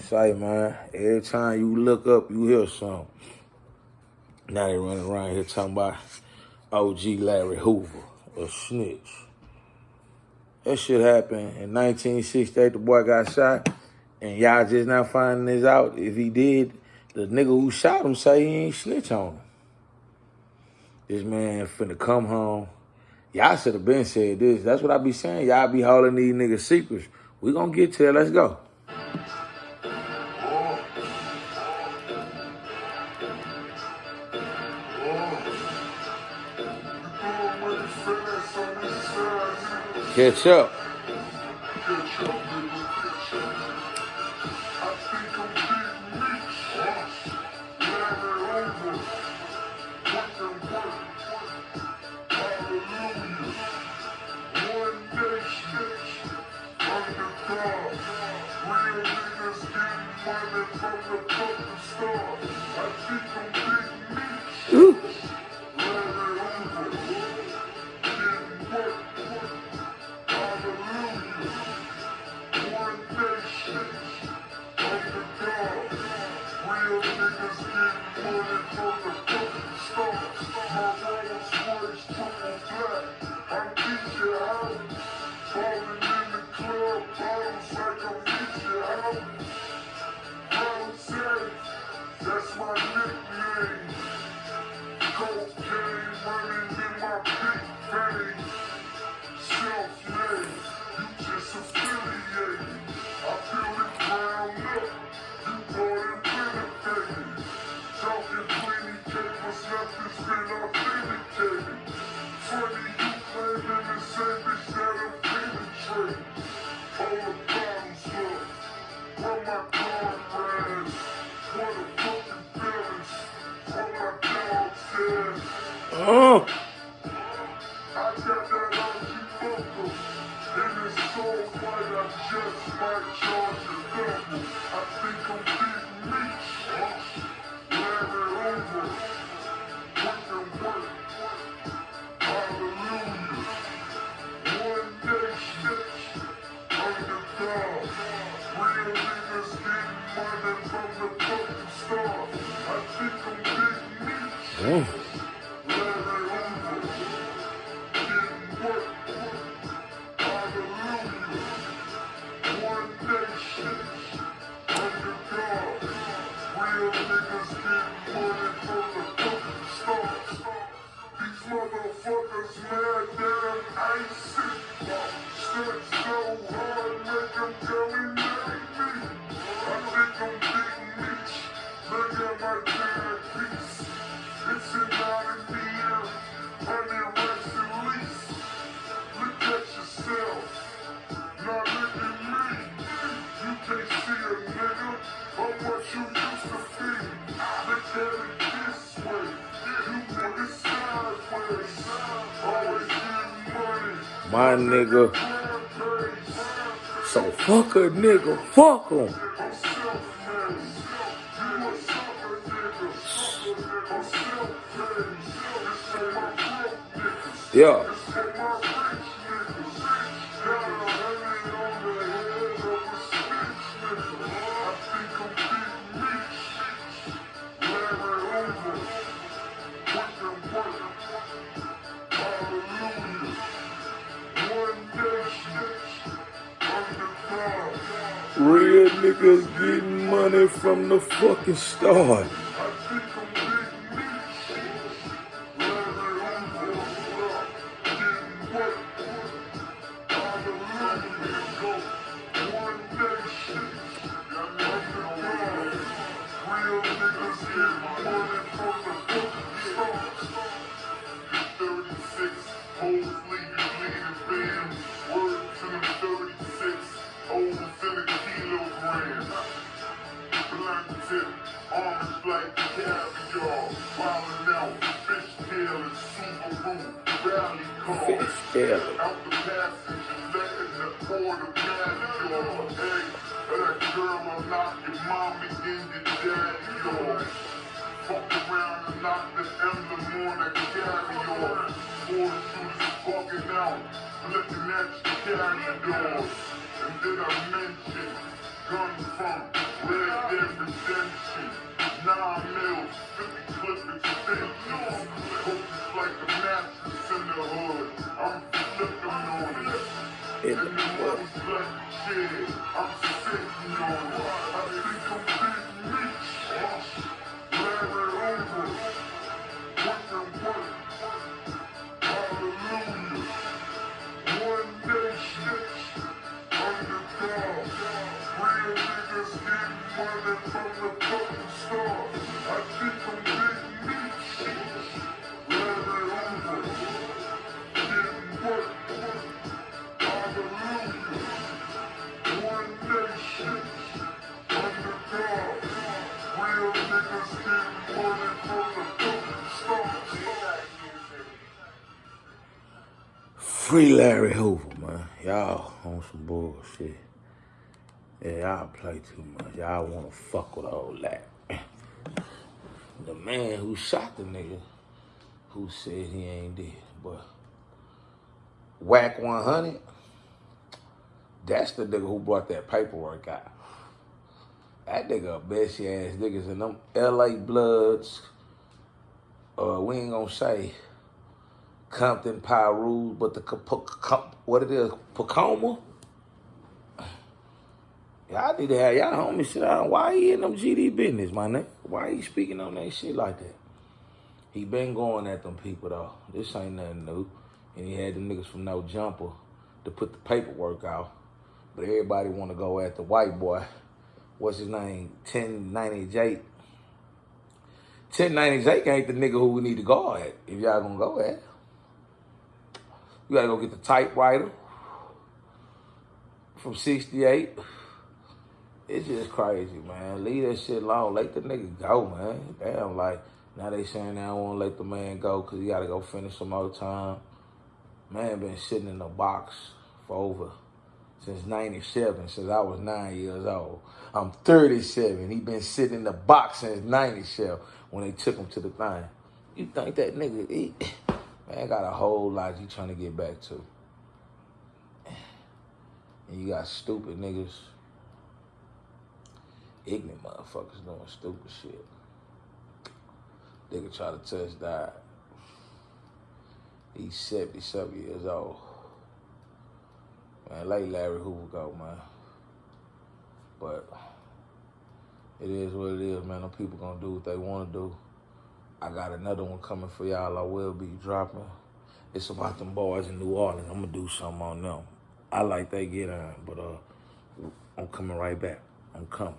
Say, man, every time you look up, you hear something. Now they running around here talking about OG Larry Hoover, a snitch. That shit happened in 1968. The boy got shot, and y'all just now finding this out. If he did, the nigga who shot him say he ain't snitch on him. This man finna come home. Y'all should have been said this. That's what I be saying. Y'all be holding these niggas secrets. We gonna get to it. Let's go. Catch up. Ooh. That's my nickname. Cocaine running in my big vein. Self-made, you just affiliated. I feel it ground up, you brought it renovated. Talking plenty capers, nothing's been authenticated. Funny you claiming the same bitch that I'm penetrating. All the bottles up, from my comrades. What a fucking feelings, from my dog's head. Oh. I got that OG vocal, and it's so white I just might charge a double. I think I'm Big Meech, Larry Hoover, working work, hallelujah. One nation, under God, real niggas getting money from the fucking start. I think I'm Big Meech, Larry Hoover. Motherfuckers mad that I'm icy. Stuck so hard, make them come and marry me. I think I'm Big Meech. Look at my timepiece. It's an out of the air, 100 racks at least. Look at yourself, now look at me. You can't see a nigga or what you used to be. Look at it this way, you niggas sideways. Always getting money. My nigga. So fuck a nigga. Fuck him. I'm self-made. You a sucker nigga. I'm self-made. This for my broke niggas. Yeah. This for my rich niggas. Got a honey on the head of a snitch nigga. I think I'm Big Meech, Larry Hoover, working work, hallelujah. One nation, under God. Real niggas getting money from the fucking start. I think I'm Big Meech, Larry Hoover, getting work, hallelujah. One nation, under God. Real niggas getting money from the fucking start. 36, hoes leaving bleeding fam. Word to them 36, hoes in a kilogram. Blunt tip, orange like caviar. Wildin' out, fishtail and Subaru. Rally car. Fishtail. Out the passenger, letting the order caviar. Hey, that girl will knock your mommy and your daddy off. Fuck around and knock the emblem on that carry-on. Four shooters fucking out, looking at your carry doors. And then I mentioned gun from? Red Dead Redemption. 9 mils, 50 clip extensions. Focus like a mattress in the hood. I'm flipping on it. In And the the butt. money's like a chair. I'm sitting on it. I think I'm Big Meech. Larry Hoover. Working work. Hallelujah. One nation. Under God. Real niggas getting money from the fucking stars. I think I'm Big Meech. Larry Hoover. Getting work. Hallelujah. One nation. Under God. Real niggas getting money from the fucking stars. Free Larry Hoover, man. Y'all on some bullshit. Yeah, y'all play too much. Y'all wanna fuck with all that. The man who shot the nigga who said he ain't dead, but Whack 100, that's the nigga who brought that paperwork out. That nigga a bestie ass niggas and them LA Bloods, we ain't gonna say Compton Pyru, but the what it is, Pacoma. Y'all need to have y'all homies sit down. Why he in them GD business, my nigga? Why he speaking on that shit like that? He been going at them people though. This ain't nothing new. And he had them niggas from No Jumper to put the paperwork out. But everybody want to go at the white boy. What's his name? 1090 Jake. 1090 Jake ain't the nigga who we need to go at if y'all gonna go at. You gotta go get the typewriter from 68. It's just crazy, man. Leave that shit alone. Let the nigga go, man. Damn, like, now they saying they don't want to let the man go because he got to go finish some more time. Man been sitting in the box for over, since 97, since I was 9 years old. I'm 37. He been sitting in the box since 97 when they took him to the thing. You think that nigga, man, got a whole lot he trying to get back to. And you got stupid niggas, ignorant motherfuckers doing stupid shit. Nigga try to touch died. He's 77 years old. Man, let Larry Hoover go, man. But it is what it is, man. Them people gonna do what they wanna do. I got another one coming for y'all. I will be dropping. It's about them boys in New Orleans. I'm gonna do something on them. I like they get on, but I'm coming right back. I'm coming.